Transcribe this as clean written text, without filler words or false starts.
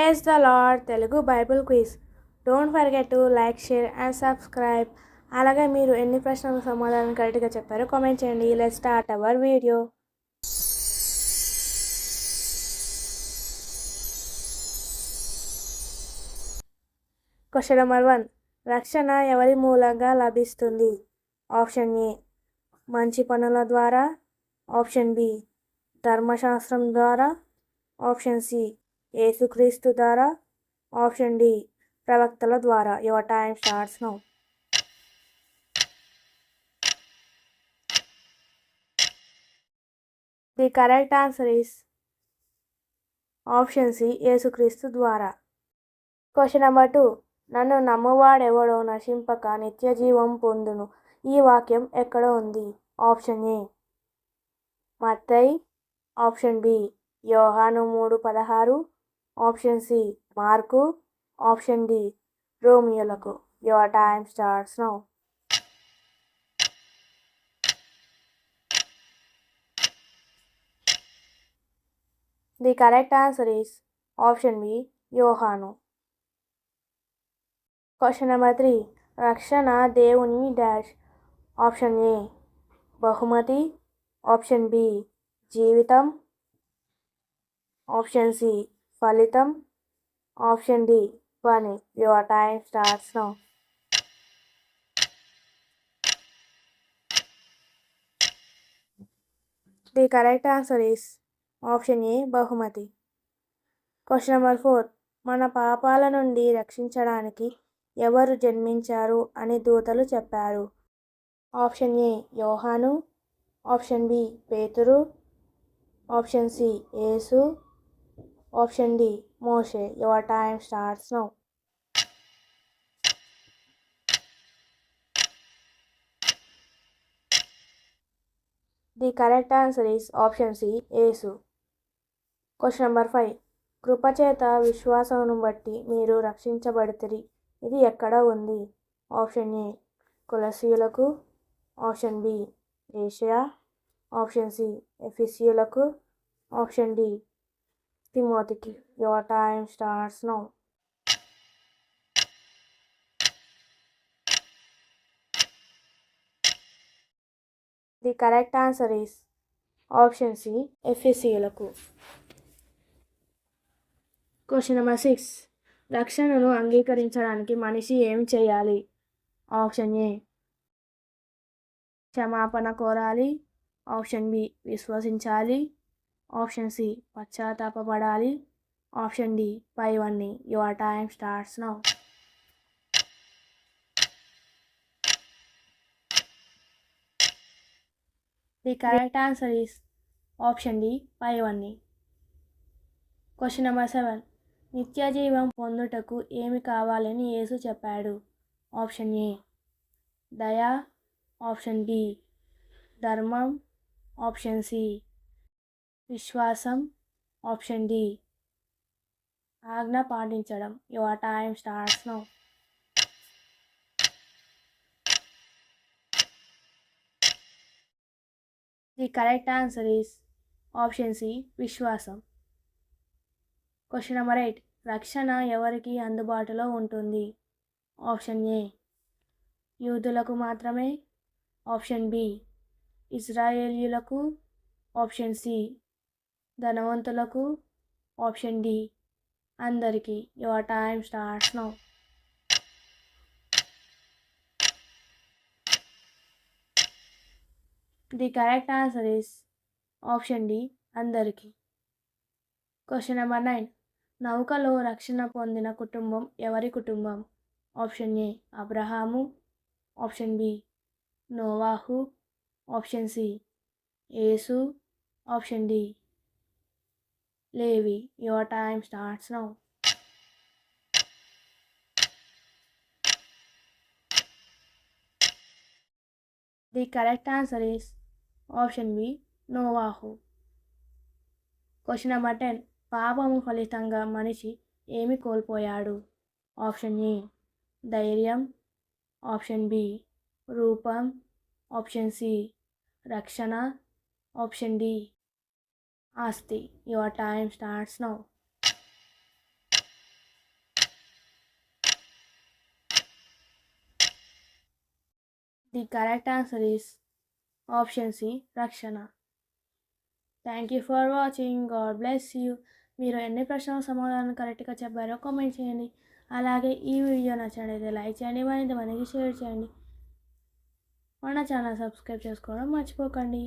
Praise the lord Telugu Bible quiz. Don't forget to like, share and subscribe. అలాగే మీరు ఎన్ని ప్రశ్నలకు సమాధానం కరెక్ట్గా చెప్పారో కామెంట్ చేయండి. Let's start our video. Question number 1. రక్షణ ఎవరి మూలంగా లభిస్తుంది? ఆప్షన్ ఏ మంచి పనుల ద్వారా, ఆప్షన్ బి ధర్మశాస్త్రం ద్వారా, ఆప్షన్ సి యేసుక్రీస్తు ద్వారా, ఆప్షన్ డి ప్రవక్తల ద్వారా. Your time starts now. The correct answer is option C యేసుక్రీస్తు ద్వారా. Question number 2. నన్ను నమ్మువాడెవడో నశింపక నిత్య జీవం పొందును. ఈ వాక్యం ఎక్కడ ఉంది? ఆప్షన్ ఏ మత్తయి, ఆప్షన్ బి యోహాను 3:16, option C Mark, option D రోమియోలకు. Your time starts now. The correct answer is option B యోహాను. Question number 3. రక్షణ దేవుని డాష్. ఆప్షన్ ఏ బహుమతి, ఆప్షన్ బి జీవితం, ఆప్షన్ సి ఫలితం, ఆప్షన్ డి పని. Your time starts now. The correct answer is option A బహుమతి. Question number 4. మన పాపాల నుండి రక్షించడానికి ఎవరు జన్మించారు అని దూతలు చెప్పారు? ఆప్షన్ ఏ యోహాను, ఆప్షన్ బి పేతురు, ఆప్షన్ సి యేసు, ఆప్షన్ డి మోషే. Your time starts now. The correct answer is option C యేసు. Question number 5. కృపచేత విశ్వాసమును బట్టి మీరు రక్షించబడితిరి. ఇది ఎక్కడ ఉంది? ఆప్షన్ ఏ కొలసీయులకు, option B Asia, option C ఎఫెసీయులకు, ఆప్షన్ డి తిమోతికి. Your time starts now. The correct answer is option C ఎఫెసీయులకు. Question number 6. రక్షణను అంగీకరించడానికి మనిషి ఏం చేయాలి? ఆప్షన్ ఏ క్షమాపణ కోరాలి, ఆప్షన్ బి విశ్వసించాలి, ఆప్షన్ సి పశ్చాత్తాపపడాలి, ఆప్షన్ డి పైవన్నీ. Your time starts now. The correct answer is option D పైవన్నీ. Question number 7. నిత్య జీవం పొందుటకు ఏమి కావాలని యేసు చెప్పాడు? ఆప్షన్ ఏ దయ, ఆప్షన్ బి ధర్మం, ఆప్షన్ సి విశ్వాసం, ఆప్షన్ డి ఆజ్ఞ పాటించడం. Your time starts now. The correct answer is option C విశ్వాసం. Question number 8. రక్షణ ఎవరికి అందుబాటులో ఉంటుంది? ఆప్షన్ ఏ యూదులకు మాత్రమే, ఆప్షన్ బి ఇజ్రాయేలీయులకు, ఆప్షన్ సి ధనవంతులకు, ఆప్షన్ డి అందరికీ. Your time starts now. The correct answer is option D అందరికీ. Question number 9. నౌకలో రక్షణ పొందిన కుటుంబం ఎవరి కుటుంబం? ఆప్షన్ ఏ అబ్రహాము, ఆప్షన్ బి నోవాహు, ఆప్షన్ సి యేసు, ఆప్షన్ డి లేవి. Your time starts now. The correct answer is option B నోవాహు. Question number 10. పాపము ఫలితంగా మనిషి ఏమి కోల్పోయాడు? ఆప్షన్ ఏ ధైర్యం, ఆప్షన్ బి రూపం, ఆప్షన్ సి రక్షణ, ఆప్షన్ డి ఆస్తి. Your time starts now. The correct answer is option C రక్షణ. Thank you for watching. God bless you. మీరు ఎన్ని ప్రశ్నల సమాధానం కరెక్ట్గా చెప్పారో కామెంట్ చేయండి. అలాగే ఈ వీడియో నచ్చినట్లయితే లైక్ చేయండి, మరింత మందికి షేర్ చేయండి. మన ఛానల్ సబ్స్క్రైబ్ చేసుకోవడం మర్చిపోకండి.